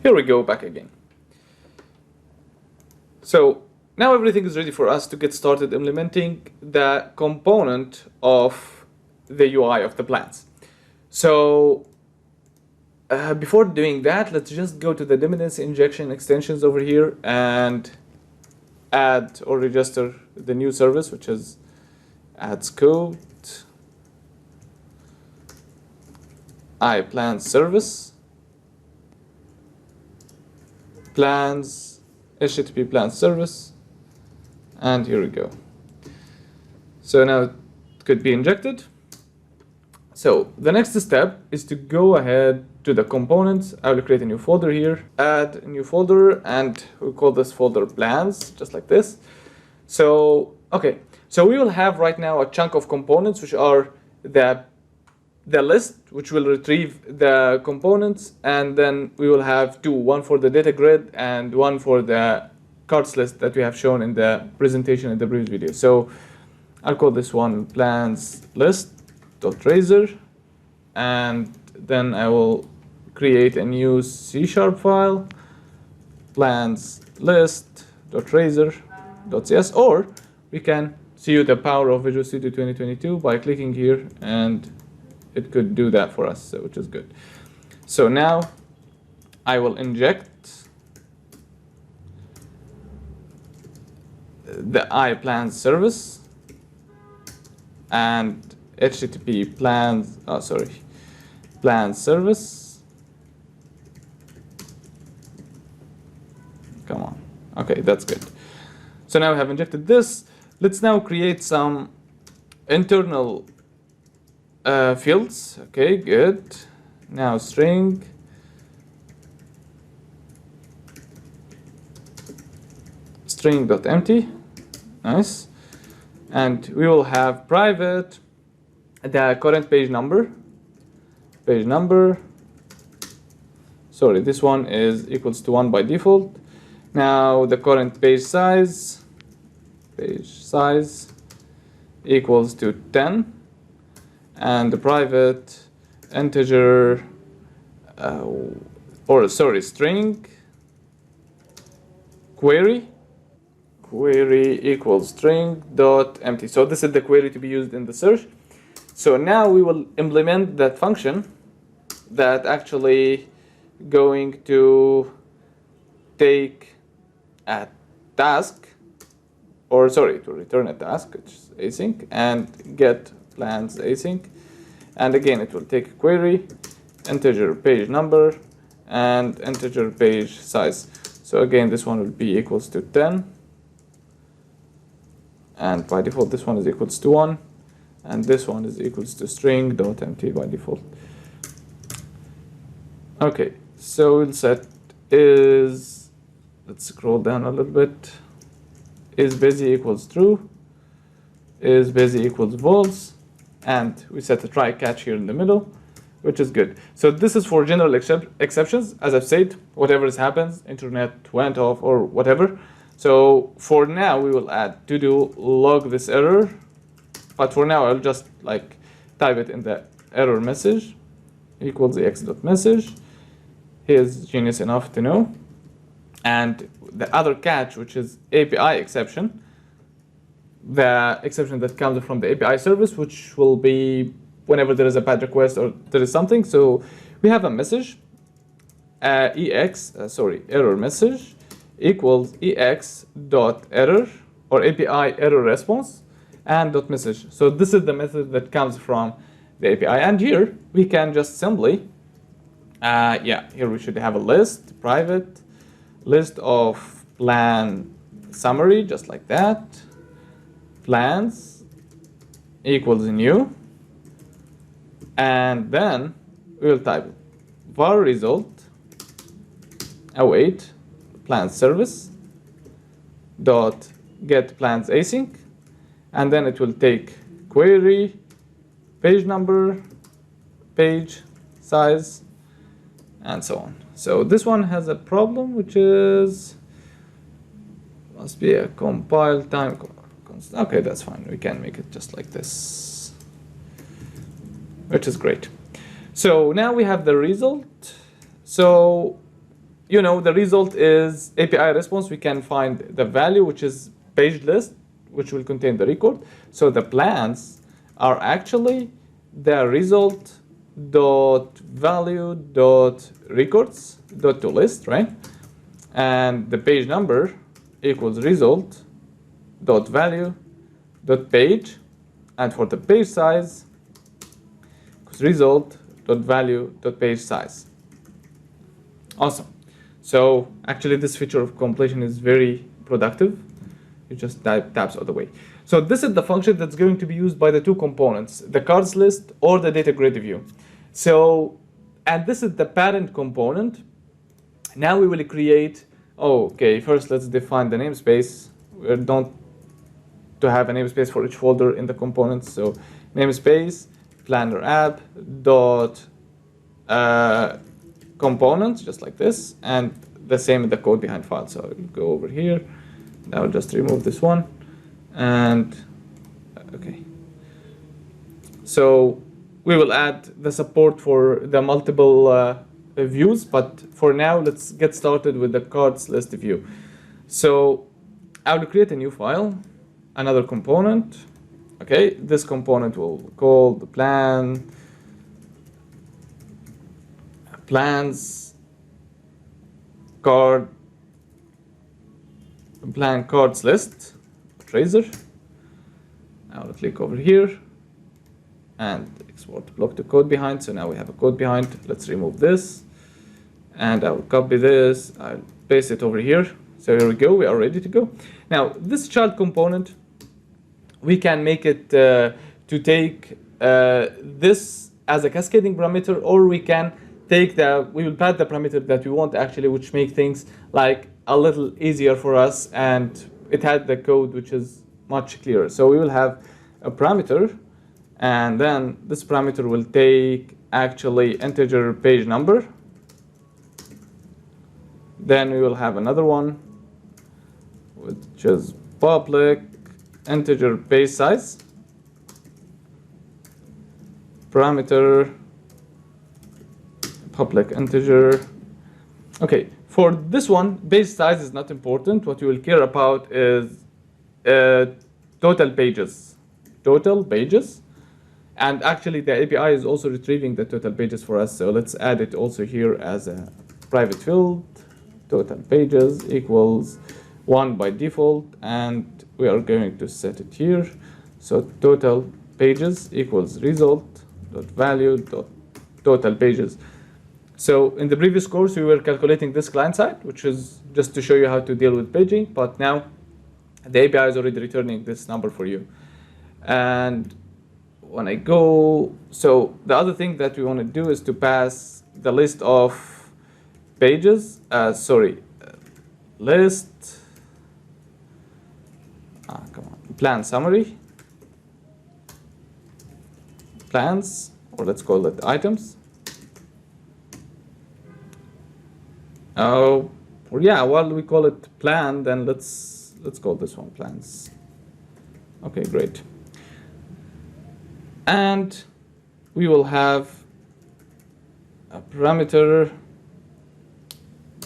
Here we go back again. So now everything is ready for us to get started implementing the component of the UI of the plans. So before doing that, let's just go to the dependency injection extensions over here and add or register the new service, which is add scope plans service plans HTTP plans service, and here we go. So now it could be injected. So the next step is to go ahead to the components. I will create a new folder here, add a new folder, and we'll call this folder plans, just like this. So, okay, so we will have right now a chunk of components, which are the list, which will retrieve the components, and then we will have two, one for the data grid and one for the cards list that we have shown in the presentation in the previous video. So I'll call this one plans list.razor, and then I will create a new C# file, plans list.razor.cs, or we can see the power of Visual Studio 2022 by clicking here, and it could do that for us, which is good. So now I will inject the plans service and HTTP plans, plans service. Come on. Okay, that's good. So now we have injected this. Let's now create some internal fields. Okay, good. Now string string.empty. Nice. And we will have private the current page number. Sorry, this one is equals to 1 by default. Now the current page size equals to 10, and the private integer string query equals string.empty. So this is the query to be used in the search. So now we will implement that function that actually going to take a task, or sorry, to return a task, which is async, and get plans async. And again, it will take a query, integer page number, and integer page size. So again, this one will be equals to 10. And by default, this one is equals to 1. And this one is equals to string.empty by default. Okay, so we'll set is, let's scroll down a little bit, is busy equals true, is busy equals false, and we set a try catch here in the middle, which is good. So this is for general exceptions. As I've said, whatever happens, internet went off or whatever. So for now, we will add to do log this error. But for now, I'll just like type it in the error message equals ex.message. Here's genius enough to know. And the other catch, which is API exception, the exception that comes from the API service, which will be whenever there is a bad request or there is something. So we have a message, error message equals ex.error or API error response and dot message. So this is the method that comes from the API. And here we can just simply, here we should have a list, private list of plan summary, just like that. Plans equals new. And then we will type var result await plans service dot get plans async, and then it will take query, page number, page size, and so on. So this one has a problem, which is must be a compile time constant. Okay, that's fine. We can make it just like this, which is great. So now we have the result. So the result is API response. We can find the value, which is page list, which will contain the record. So the plans are actually the result dot value dot records dot to list, right? And the page number equals result dot value dot page, and for the page size equals result dot value dot page size. Awesome. So actually this feature of completion is very productive. You just type tabs all the way. So this is the function that's going to be used by the two components, the cards list or the data grid view. So, and this is the parent component. Now we will create, okay, first let's define the namespace. We don't to have a namespace for each folder in the components. So namespace PlannerApp dot components, just like this, and the same in the code behind file. So I'll go over here. Now just remove this one, and okay. So we will add the support for the multiple views, but for now, let's get started with the cards list view. So I will create a new file, another component. Okay, this component will call the plans plan cards list tracer. I will click over here and export block to code behind. So now we have a code behind. Let's remove this, and I will copy this. I'll paste it over here. So here we go. We are ready to go. Now this child component, we can make it to take this as a cascading parameter, or we can take we will pass the parameter that we want actually, which make things like a little easier for us, and it had the code which is much clearer. So we will have a parameter, and then this parameter will take actually integer page number. Then we will have another one, which is public integer page size. Parameter public integer. Okay, for this one, page size is not important. What you will care about is total pages. Total pages. And actually, the API is also retrieving the total pages for us. So let's add it also here as a private field. Total pages equals 1 by default. And we are going to set it here. So total pages equals result.value.total pages. So in the previous course, we were calculating this client side, which is just to show you how to deal with paging. But now the API is already returning this number for you. And when I go, so the other thing that we want to do is to pass the list of pages, list, plan summary, plans, or let's call it items. Yeah, while we call it plan, then let's call this one plans. Okay, great. And we will have a parameter.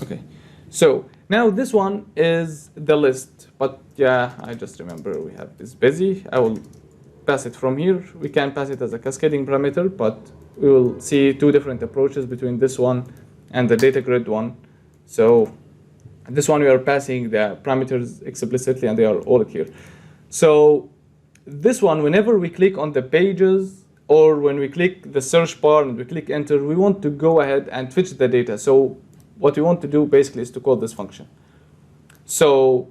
Okay, so now this one is the list, but yeah, I just remember we have this busy. I will pass it from here. We can pass it as a cascading parameter, but we will see two different approaches between this one and the data grid one. So this one we are passing the parameters explicitly, and they are all clear. So this one, whenever we click on the pages, or when we click the search bar and we click enter, we want to go ahead and fetch the data. So what we want to do basically is to call this function. So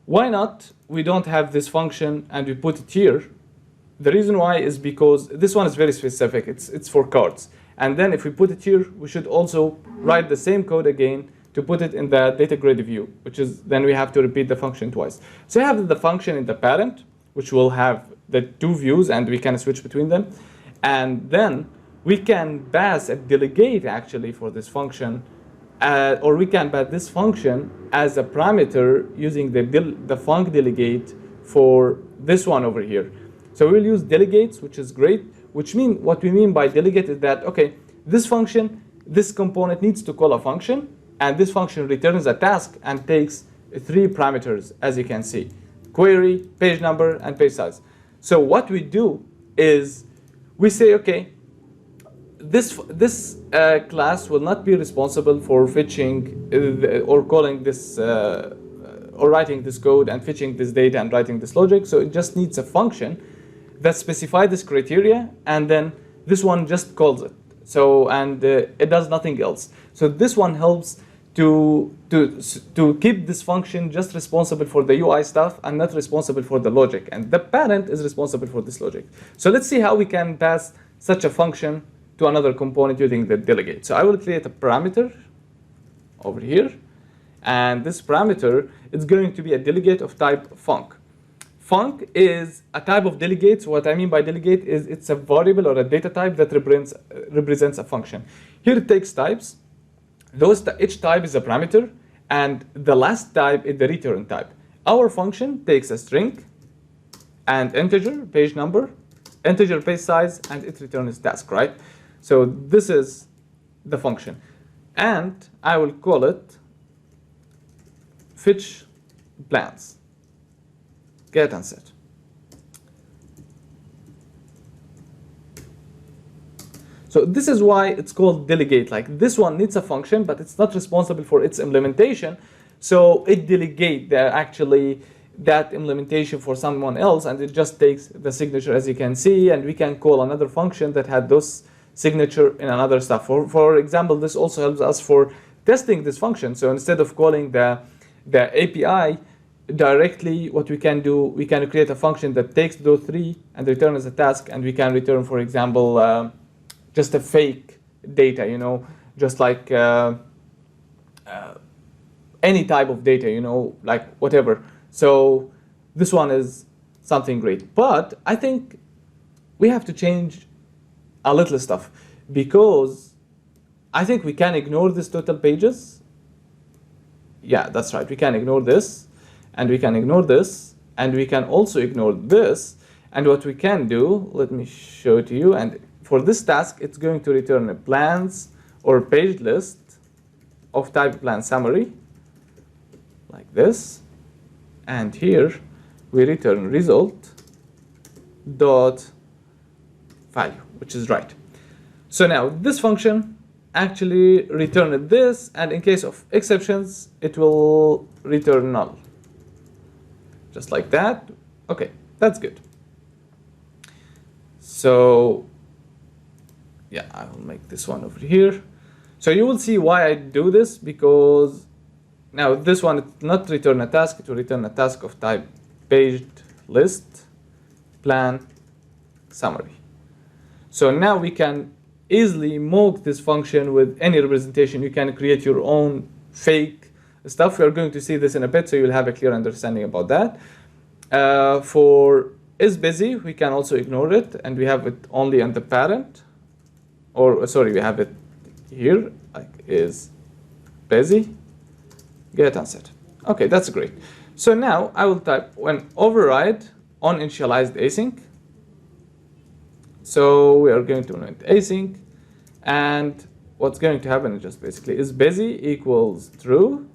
why not we don't have this function and we put it here? The reason why is because this one is very specific. It's for cards. And then if we put it here, we should also write the same code again to put it in the data grid view, which is then we have to repeat the function twice. So you have the function in the parent, which will have the two views, and we can switch between them. And then we can pass a delegate actually for this function, or we can pass this function as a parameter using the func delegate for this one over here. So we'll use delegates, which is great. What we mean by delegate is that, okay, this function, this component needs to call a function, And this function returns a task and takes 3 parameters, as you can see: query, page number, and page size. So what we do is we say, okay, this class will not be responsible for fetching or calling this or writing this code and fetching this data and writing this logic. So it just needs a function that specifies this criteria, and then this one just calls it. So and it does nothing else. So this one helps to keep this function just responsible for the UI stuff and not responsible for the logic. And the parent is responsible for this logic. So let's see how we can pass such a function to another component using the delegate. So I will create a parameter over here. And this parameter is going to be a delegate of type func. Func is a type of delegate. So what I mean by delegate is it's a variable or a data type that represents a function. Here it takes types. Each type is a parameter, and the last type is the return type. Our function takes a string and integer, page number, integer page size, and it returns task, right? So this is the function. And I will call it fetch plans, get and set. So this is why it's called delegate. Like this one needs a function, but it's not responsible for its implementation. So it delegates that implementation for someone else, and it just takes the signature, as you can see, and we can call another function that had those signature in another stuff. For example, this also helps us for testing this function. So instead of calling the API directly, what we can do, we can create a function that takes those 3 and returns a task, and we can return, for example, just a fake data, just like any type of data, like whatever. So this one is something great. But I think we have to change a little stuff, because I think we can ignore this total pages. Yeah, that's right. We can ignore this, and we can ignore this, and we can also ignore this. And what we can do, let me show it to you. And for this task, it's going to return a plans or page list of type plan summary, like this. And here we return result dot value, which is right. So now this function actually returned this, and in case of exceptions, it will return null. Just like that. Okay, that's good. So yeah, I will make this one over here. So you will see why I do this, because now this one, it's not return a task, it will return a task of type paged list plan summary. So now we can easily mock this function with any representation. You can create your own fake stuff. We are going to see this in a bit, so you'll have a clear understanding about that. For is busy, we can also ignore it, and we have it only on the parent. Or sorry, we have it here, like is busy, get and set. Okay, that's great. So now I will type when override on initialized async. So we are going to run async, and what's going to happen is just basically is busy equals true,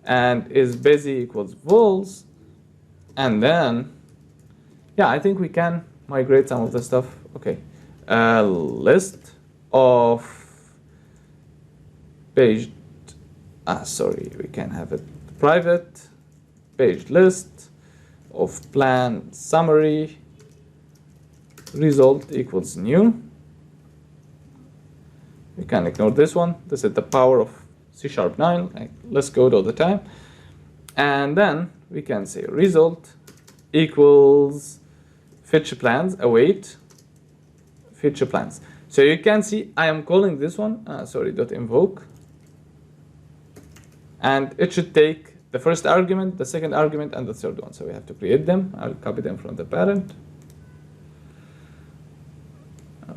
and is busy equals false, and then yeah, I think we can migrate some of the stuff. Okay, list of page. Sorry, we can have it private page list of plan summary result equals new. We can ignore this one. This is the power of C#9, like less code all the time. And then we can say result equals fetch plans, await fetch plans. So you can see I am calling this one, .invoke. And it should take the first argument, the second argument, and the third one. So we have to create them. I'll copy them from the parent.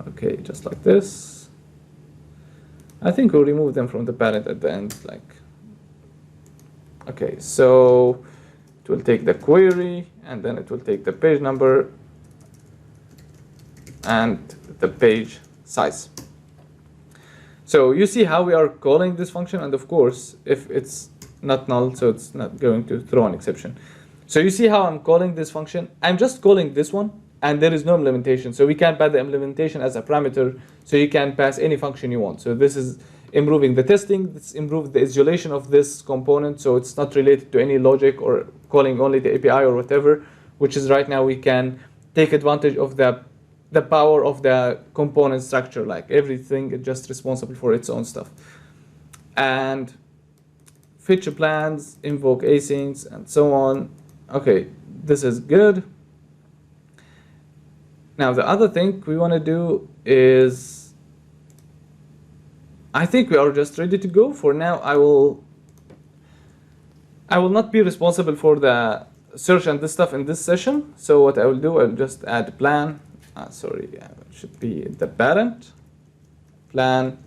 Okay, just like this. I think we'll remove them from the parent at the end. Okay, so it will take the query, and then it will take the page number and the page size. So you see how we are calling this function, and of course, if it's not null, so it's not going to throw an exception. So you see how I'm calling this function? I'm just calling this one, and there is no implementation. So we can pass the implementation as a parameter, so you can pass any function you want. So this is improving the testing, it's improved the isolation of this component, so it's not related to any logic or calling only the API or whatever, which is right now we can take advantage of the power of the component structure, like everything is just responsible for its own stuff. And feature plans, invoke asyncs, and so on. Okay, this is good. Now the other thing we want to do is, I think we are just ready to go. For now, I will not be responsible for the search and this stuff in this session. So what I will do, I'll just add plan. It should be the parent plan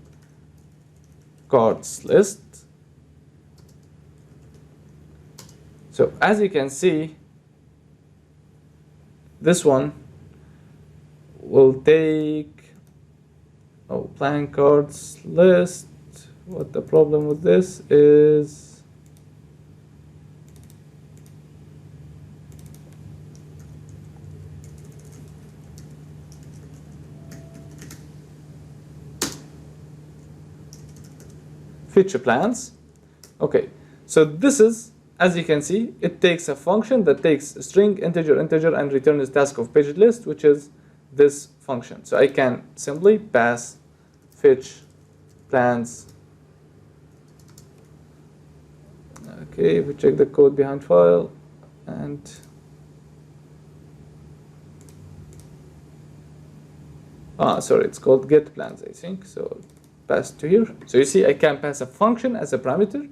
cards list. So as you can see, this one will take plan cards list. What the problem with this is, feature plans. Okay, so this is, as you can see, it takes a function that takes a string, integer, and returns task of page list, which is this function. So I can simply pass fetch plans. Okay, we check the code behind file, and it's called get plans, I think. So pass to here. So you see I can pass a function as a parameter,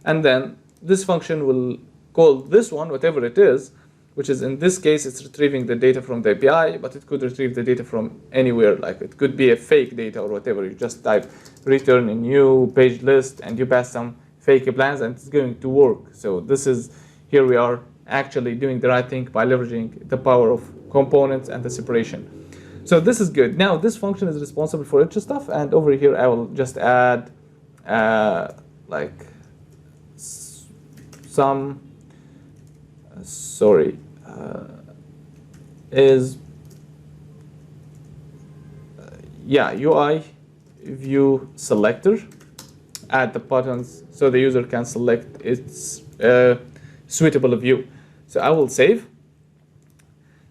and then this function will call this one, whatever it is, which is in this case it's retrieving the data from the API, but it could retrieve the data from anywhere, like it could be a fake data or whatever. You just type return a new page list and you pass some fake plans and it's going to work. So this is, here we are actually doing the right thing by leveraging the power of components and the separation. So this is good. Now this function is responsible for each stuff, and over here I will just add some UI view selector. Add the buttons so the user can select its suitable view. So I will save.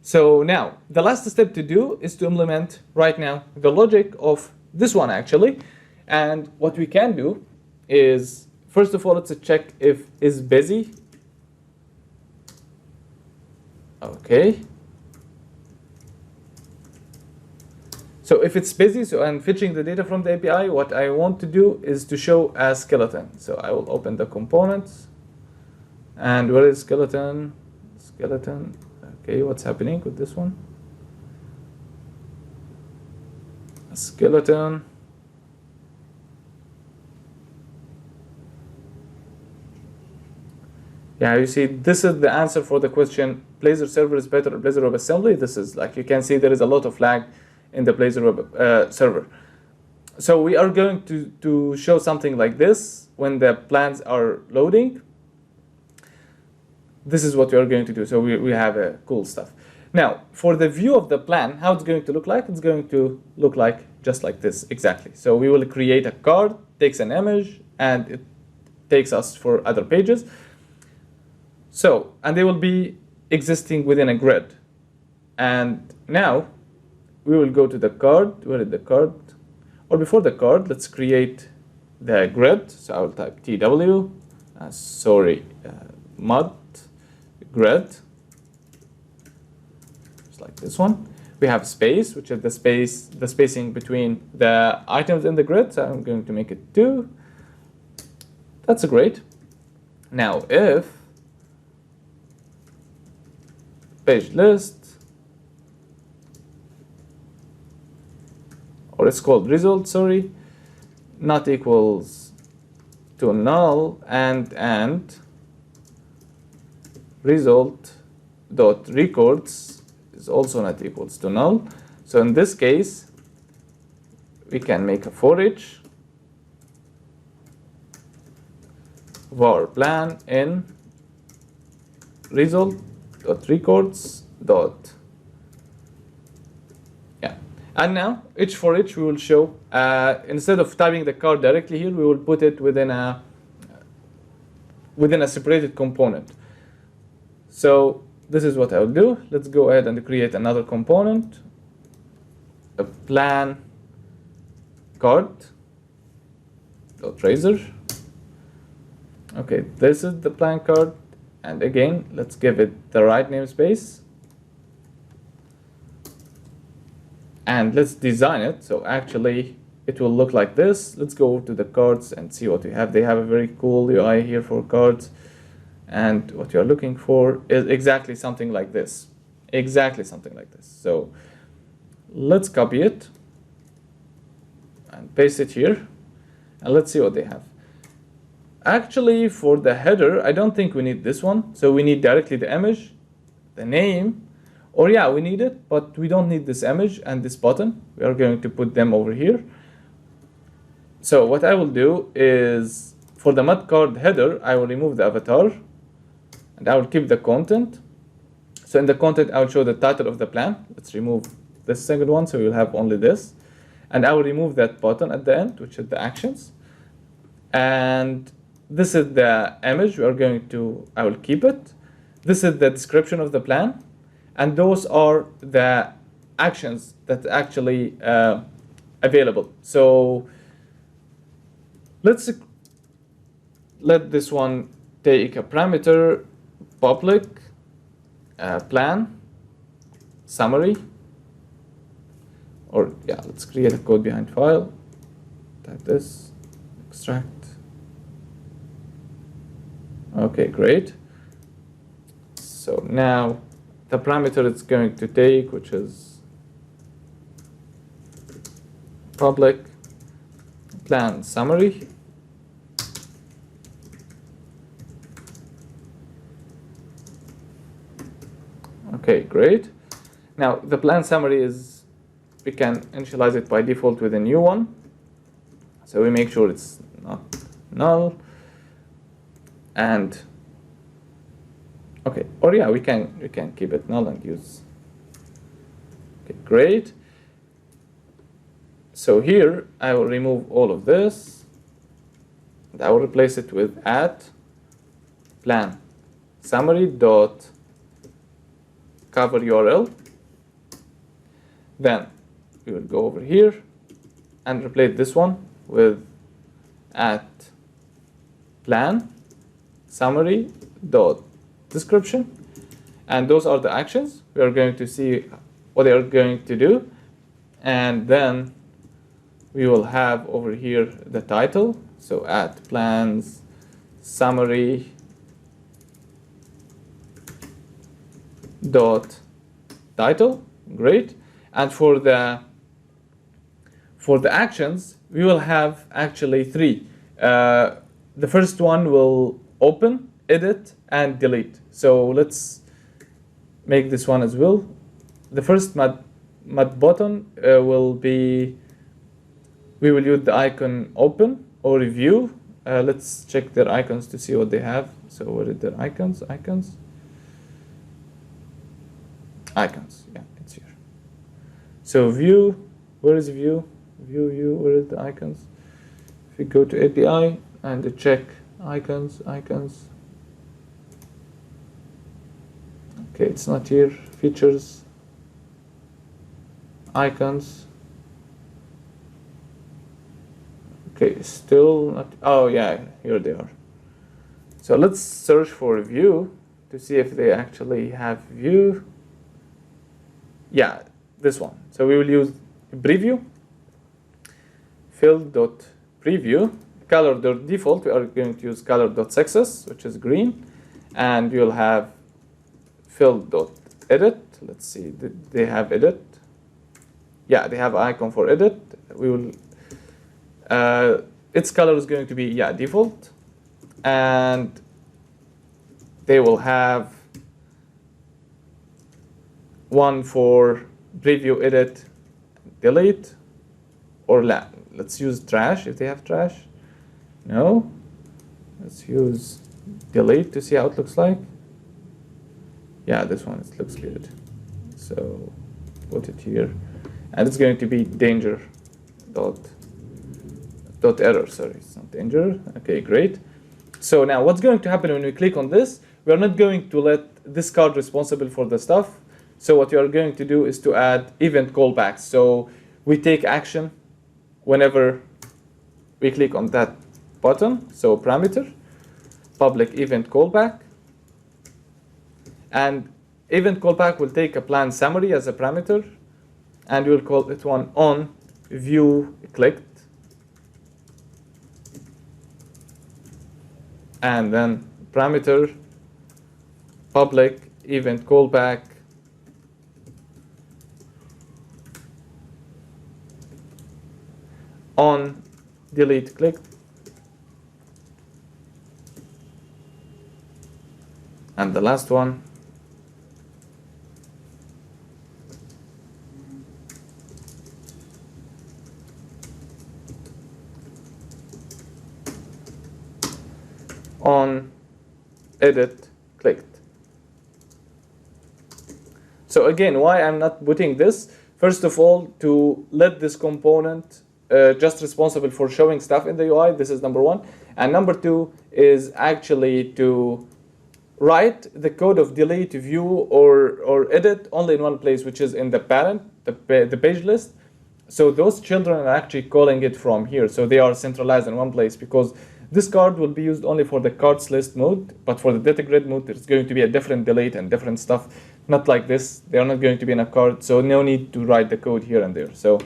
So now the last step to do is to implement right now the logic of this one actually. And what we can do is, first of all, let's check if is busy. Okay. So if it's busy, so I'm fetching the data from the API, what I want to do is to show a skeleton. So I will open the components. And where is skeleton? Skeleton. Okay, what's happening with this one? A skeleton. Yeah, you see, this is the answer for the question, Blazor server is better or Blazor WebAssembly? This is like, you can see there is a lot of lag in the Blazor Web server. So we are going to show something like this when the plans are loading. This is what we are going to do. So we have cool stuff. Now, for the view of the plan, how it's going to look like, it's going to look like just like this, exactly. So we will create a card, takes an image, and it takes us for other pages. So, and they will be existing within a grid. And now, we will go to the card. Where is the card? Or before the card, let's create the grid. So I will type TW, mod grid, just like this one. We have space, which is the spacing between the items in the grid. So I'm going to make it 2. That's great. Now, if page list, or it's called result, not equals to null, and result dot records is also not equals to null. So in this case, we can make a for each, var plan in result.records dot. Yeah, and now each for each we will show, instead of typing the card directly here, we will put it within a separated component. So this is what I'll do. Let's go ahead and create another component, a plan card dot razor. Okay, this is the plan card, and again let's give it the right namespace, and let's design it so actually it will look like this. Let's go to the cards and see what we have. They have a very cool UI here for cards, and what you're looking for is exactly something like this. Exactly something like this. So let's copy it and paste it here, and let's see what they have. Actually, for the header, I don't think we need this one. So we need directly the image, the name, or yeah, we need it, but we don't need this image and this button. We are going to put them over here. So what I will do is, for the mud card header, I will remove the avatar, and I will keep the content. So in the content, I will show the title of the plan. Let's remove this second one, so we'll have only this. And I will remove that button at the end, which is the actions. And this is the image we are going to, I will keep it. This is the description of the plan. And those are the actions that actually available. So let's let this one take a parameter public plan summary, or yeah, let's create a code behind file, type this, extract. Okay, great. So now the parameter it's going to take, which is public plan summary. Okay, great. Now the plan summary is, we can initialize it by default with a new one. So we make sure it's not null. And okay, or yeah, we can keep it null and use. Okay, great. So here I will remove all of this, and I will replace it with at plan summary dot cover URL. Then we will go over here and replace this one with at plan summary dot description, and those are the actions. We are going to see what they are going to do, and then we will have over here the title. So at plans summary dot title. Great. And for the actions, we will have actually three. The first one will open, edit, and delete. So let's make this one as well. The first mud button will be, we will use the icon open or view. Let's check their icons to see what they have. So where are their icons? Icons, yeah, it's here. So view, where is view? View, where is the icons? If we go to API and check icons. Okay, it's not here. Features, icons. Okay, still not. Oh yeah, here they are. So let's search for view to see if they actually have view. Yeah, this one. So we will use preview, fill.preview, color.default. We are going to use color.success, which is green, and we will have fill.edit. Let's see, did they have edit? Yeah, they have icon for edit. We will, its color is going to be, yeah, default, and they will have one for preview, edit, delete, or let's use trash if they have trash. No. Let's use delete to see how it looks like. Yeah, this one, it looks good. So put it here, and it's going to be danger dot error. Sorry, it's not danger. Okay, great. So now what's going to happen when we click on this? We are not going to let this card responsible for the stuff. So what you are going to do is to add event callbacks. So we take action whenever we click on that button. So parameter, public event callback. And event callback will take a plan summary as a parameter. And we'll call it one on view clicked. And then parameter public event callback on delete clicked. And the last one on edit clicked. So again, why I'm not putting this? First of all, to let this component just responsible for showing stuff in the UI. This is number one. And number two is actually to write the code of delete, view, or edit only in one place, which is in the parent, the page list. So those children are actually calling it from here. So they are centralized in one place, because this card will be used only for the cards list mode, but for the data grid mode, there's going to be a different delete and different stuff. Not like this. They are not going to be in a card, so no need to write the code here and there. So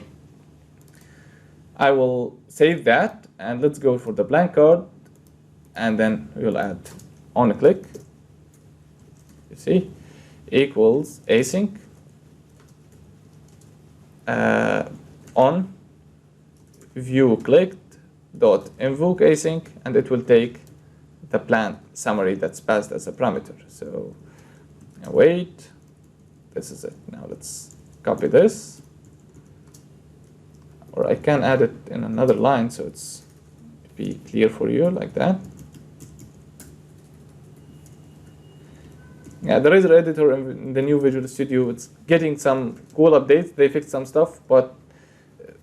I will save that, and let's go for the blank card, and then we'll add on a click. You see, equals async on view clicked dot invoke async, and it will take the plan summary that's passed as a parameter. So wait, this is it. Now let's copy this, or I can add it in another line so it's be clear for you, like that. Yeah, the Razor editor in the new Visual Studio, it's getting some cool updates. They fixed some stuff, but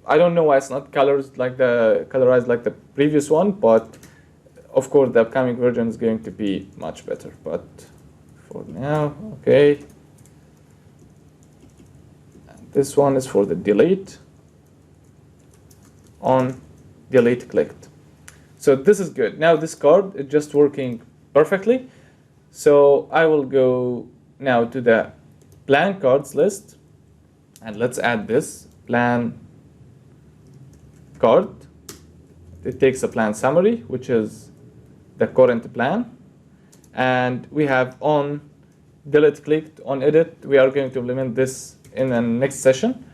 I don't know why it's not colorized like the previous one. But of course, the upcoming version is going to be much better. But for now, okay. And this one is for the delete on delete clicked. So this is good. Now this card is just working perfectly. So I will go now to the plan cards list, and let's add this plan card. It takes a plan summary, which is the current plan, and we have on delete clicked on edit. We are going to implement this in the next session.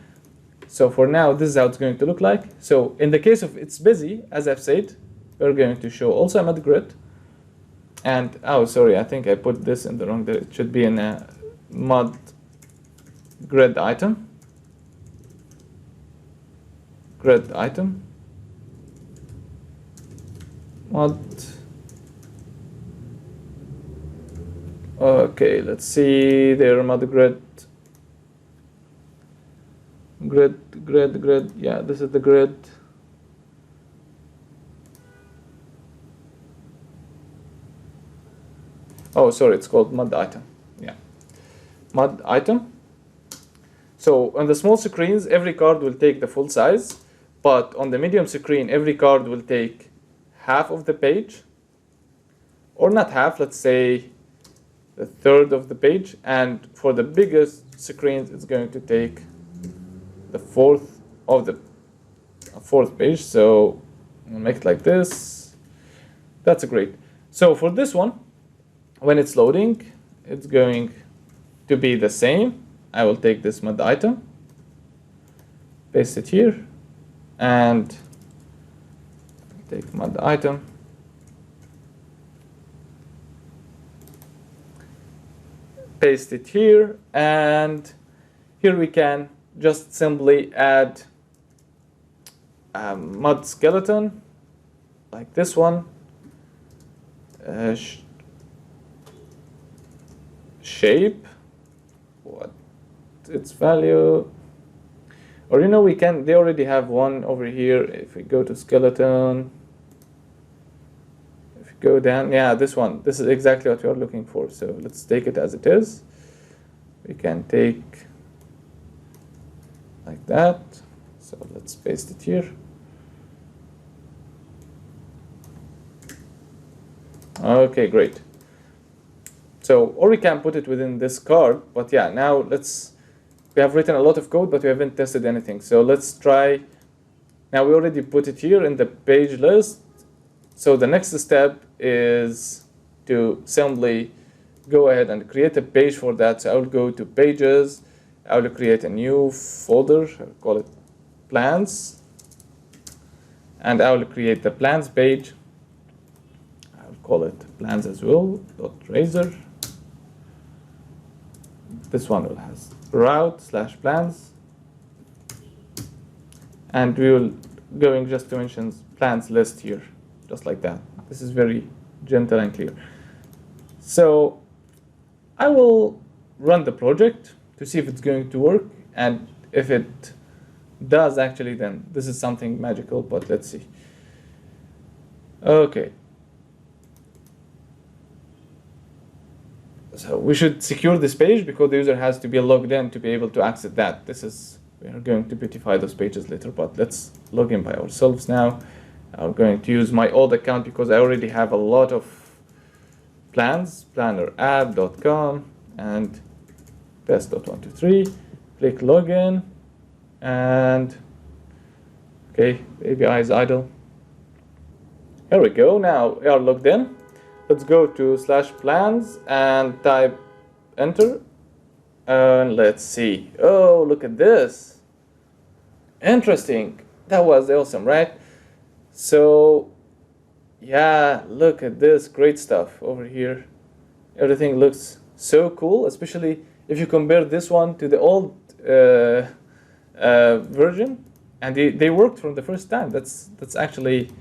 So for now, this is how it's going to look like. So in the case of it's busy, as I've said, we're going to show also a mud grid. And oh, sorry, I think I put this in the wrong. It should be in a mud grid item. Grid item. Mud. Okay, let's see there. Mud grid. Grid. Yeah, this is the grid. Oh, sorry, it's called mud item. Yeah, mud item. So on the small screens, every card will take the full size, but on the medium screen, every card will take half of the page, or not half, let's say the third of the page. And for the biggest screens, it's going to take the fourth of the fourth page. So I'll make it like this. That's great. So for this one, when it's loading, it's going to be the same. I will take this mud item, paste it here, and take mud item, paste it here, and here we can just simply add a mud skeleton like this one. shape, what its value, or we can, they already have one over here. If we go to skeleton, if we go down, yeah, this one, this is exactly what we are looking for. So let's take it as it is. We can take like that. So let's paste it here. Okay, great. So, or we can put it within this card, but yeah, now we have written a lot of code, but we haven't tested anything. So let's try, now we already put it here in the page list. So the next step is to simply go ahead and create a page for that. So I will go to pages, I will create a new folder, I'll call it plans, and I will create the plans page. I'll call it plans as well, .razor. This one will has route/plans, and we will going just to mention plans list here, just like that. This is very gentle and clear. So I will run the project to see if it's going to work, and if it does actually, then this is something magical, but let's see. Okay. So we should secure this page because the user has to be logged in to be able to access that. We are going to beautify those pages later, but let's log in by ourselves now. I'm going to use my old account because I already have a lot of plans, PlannerApp.com and test.123. Click login, and okay, the API is idle. Here we go, now we are logged in. Let's go to /plans and type enter, and let's see. Oh, look at this. Interesting. That was awesome, right? So yeah, look at this great stuff over here. Everything looks so cool, especially if you compare this one to the old version, and they worked from the first time. That's actually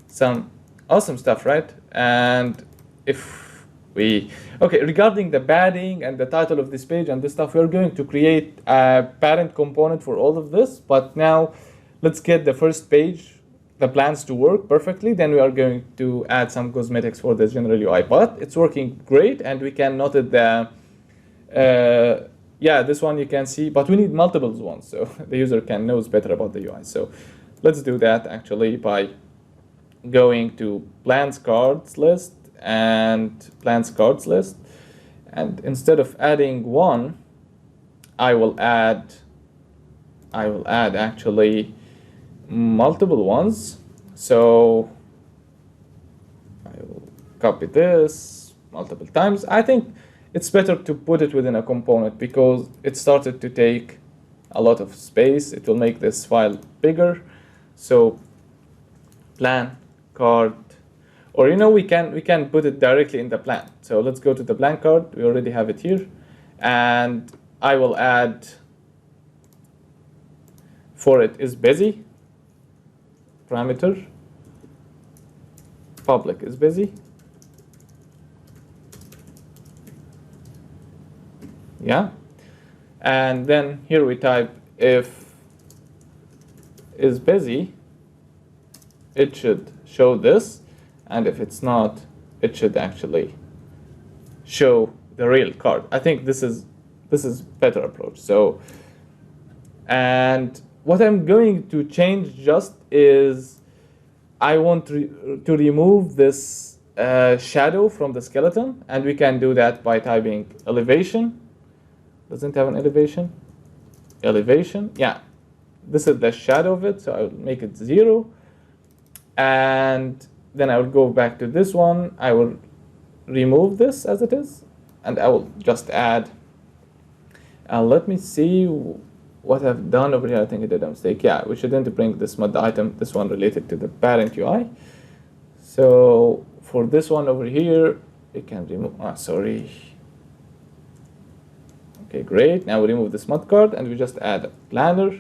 some awesome stuff, right? And if we, okay, regarding the padding and the title of this page and this stuff, we're going to create a parent component for all of this. But now let's get the first page, the plans, to work perfectly. Then we are going to add some cosmetics for the general UI. But it's working great, and we can note the yeah, this one you can see, but we need multiple ones so the user can knows better about the UI. So let's do that actually by going to plans cards list and plans cards list, and instead of adding one, I will add actually multiple ones. So I will copy this multiple times. I think it's better to put it within a component because it started to take a lot of space. It will make this file bigger. So plan card, or we can put it directly in the plan. So let's go to the plan card. We already have it here, and I will add for it is busy parameter, public is busy, yeah, and then here we type if is busy, it should show this, and if it's not, it should actually show the real card. I think this is better approach. So, and what I'm going to change just is I want to remove this shadow from the skeleton, and we can do that by typing elevation. Doesn't have an elevation. Elevation, yeah. This is the shadow of it, so I will make it 0. And then I will go back to this one. I will remove this as it is, and I will just add. Let me see what I've done over here. I think I did a mistake. Yeah, we shouldn't bring this mod item, this one related to the parent UI. So for this one over here, we can remove, sorry. Okay, great. Now we remove this mod card, and we just add a planner.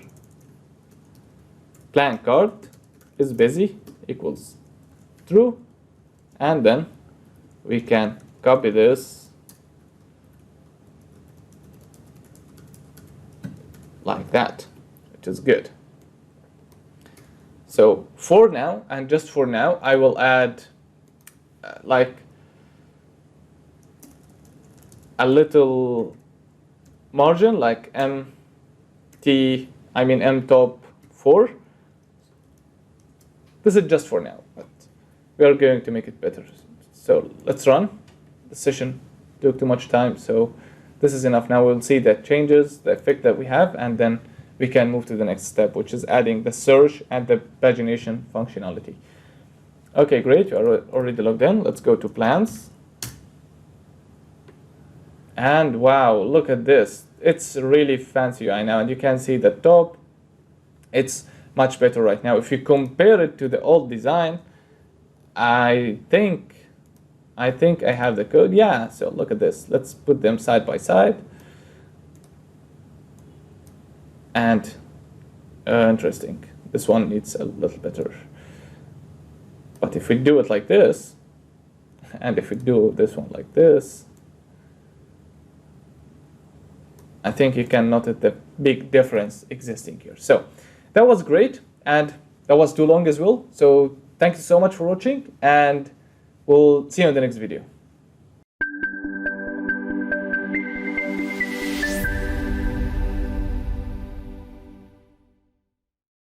Plan card is busy equals true, and then we can copy this like that, which is good. So for now, and just for now, I will add like a little margin, like m top 4. This is just for now, but we are going to make it better. So let's run. The session took too much time, so this is enough. Now we'll see the changes, the effect that we have, and then we can move to the next step, which is adding the search and the pagination functionality. Okay, great, you are already logged in. Let's go to plans. And wow, look at this. It's really fancy right now, and you can see the top. It's much better right now. If you compare it to the old design, I think I have the code. Yeah, so look at this. Let's put them side by side. And interesting. This one needs a little better. But if we do it like this, and if we do this one like this, I think you can notice the big difference existing here. So that was great, and that was too long as well. So thank you so much for watching, and we'll see you in the next video.